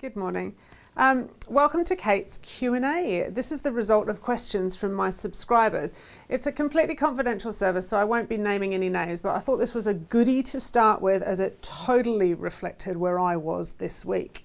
Good morning. Welcome to Kate's Q&A. This is the result of questions from my subscribers. It's a completely confidential service, so I won't be naming any names, but I thought this was a goodie to start with as it totally reflected where I was this week.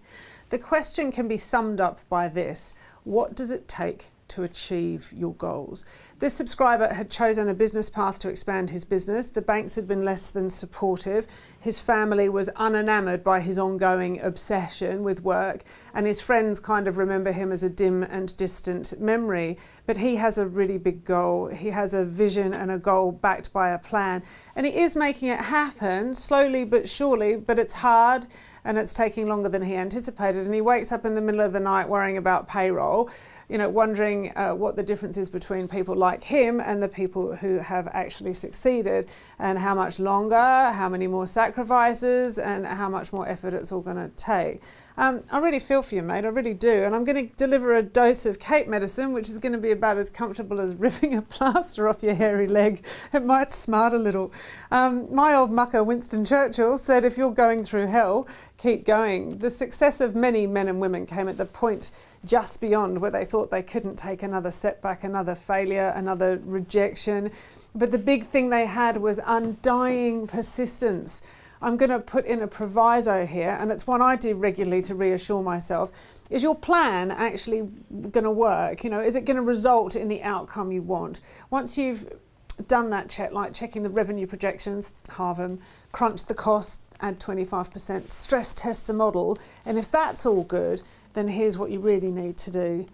The question can be summed up by this: what does it take to achieve your goals? This subscriber had chosen a business path to expand his business. The banks had been less than supportive. His family was unenamored by his ongoing obsession with work, and his friends kind of remember him as a dim and distant memory. But he has a really big goal. He has a vision and a goal backed by a plan, and he is making it happen slowly but surely, but it's hard and it's taking longer than he anticipated. And he wakes up in the middle of the night worrying about payroll, wondering what the difference is between people like him and the people who have actually succeeded, and how much longer, how many more sacrifices, and how much more effort it's all going to take. I really feel for you, mate, I really do. And I'm going to deliver a dose of Kate medicine, which is going to be about as comfortable as ripping a plaster off your hairy leg. It might smart a little. My old mucker Winston Churchill said, if you're going through hell, keep going. The success of many men and women came at the point just beyond where they thought they couldn't take another setback, another failure, another rejection. But the big thing they had was undying persistence. I'm going to put in a proviso here, and it's one I do regularly to reassure myself. Is your plan actually going to work? Is it going to result in the outcome you want? Once you've done that check, like checking the revenue projections, halve them, crunch the costs, add 25%, stress test the model, and if that's all good, then here's what you really need to do.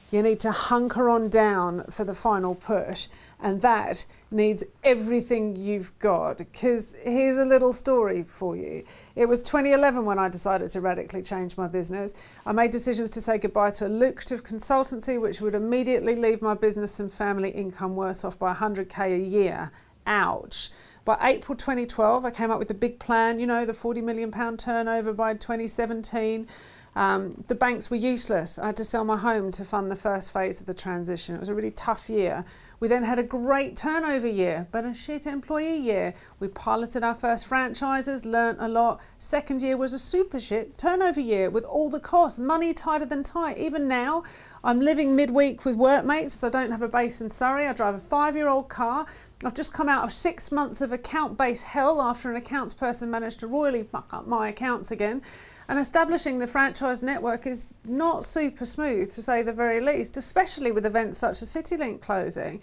You need to hunker on down for the final push, and that needs everything you've got, because here's a little story for you. It was 2011 when I decided to radically change my business. I made decisions to say goodbye to a lucrative consultancy which would immediately leave my business and family income worse off by 100k a year. Ouch. By April 2012, I came up with a big plan, the £40 million turnover by 2017. The banks were useless. I had to sell my home to fund the first phase of the transition. It was a really tough year. We then had a great turnover year, but a shit employee year. We piloted our first franchises, learnt a lot. Second year was a super shit turnover year with all the costs, money tighter than tight. Even now, I'm living midweek with workmates, so I don't have a base in Surrey. I drive a 5-year-old car. I've just come out of 6 months of account-based hell after an accounts person managed to royally fuck up my accounts again. And establishing the franchise network is not super smooth, to say the very least, especially with events such as CityLink closing.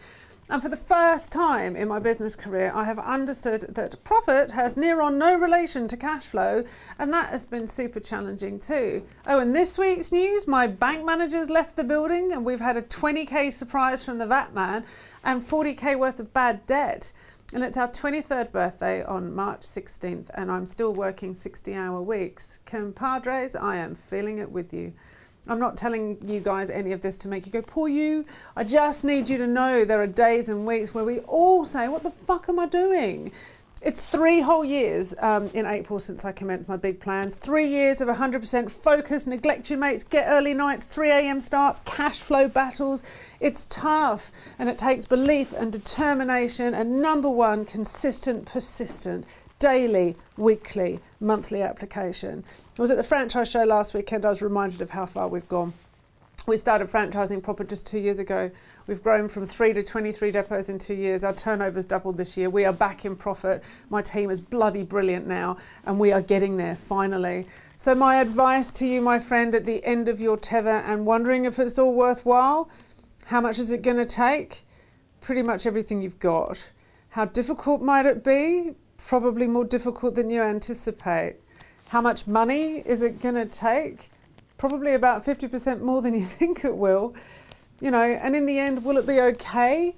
And for the first time in my business career, I have understood that profit has near on no relation to cash flow, and that has been super challenging too. Oh, and this week's news, my bank managers left the building, and we've had a 20k surprise from the VAT man and 40k worth of bad debt. And it's our 23rd birthday on March 16th, and I'm still working 60-hour weeks. Compadres, I am feeling it with you. I'm not telling you guys any of this to make you go, poor you. I just need you to know there are days and weeks where we all say, what the fuck am I doing? It's 3 whole years in April since I commenced my big plans. 3 years of 100% focus, neglect your mates, get early nights, 3 a.m. starts, cash flow battles. It's tough, and it takes belief and determination, and number one, consistent, persistent, daily, weekly, monthly application. I was at the franchise show last weekend. I was reminded of how far we've gone. We started franchising proper just 2 years ago. We've grown from 3 to 23 depots in 2 years. Our turnover's doubled this year. We are back in profit. My team is bloody brilliant now, and we are getting there finally. So my advice to you, my friend, at the end of your tether and wondering if it's all worthwhile, how much is it going to take? Pretty much everything you've got. How difficult might it be? Probably more difficult than you anticipate. How much money is it going to take? Probably about 50% more than you think it will, and in the end, will it be okay?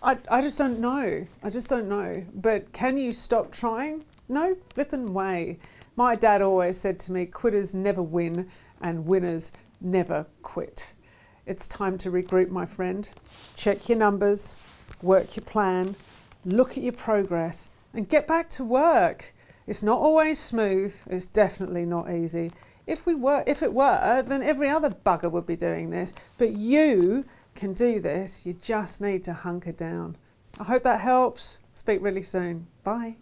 I just don't know. I just don't know. But can you stop trying? No flippin' way. My dad always said to me, quitters never win and winners never quit. It's time to regroup, my friend. Check your numbers, work your plan, look at your progress, and get back to work. It's not always smooth. It's definitely not easy. If it were, then every other bugger would be doing this. But you can do this. You just need to hunker down. I hope that helps. Speak really soon. Bye.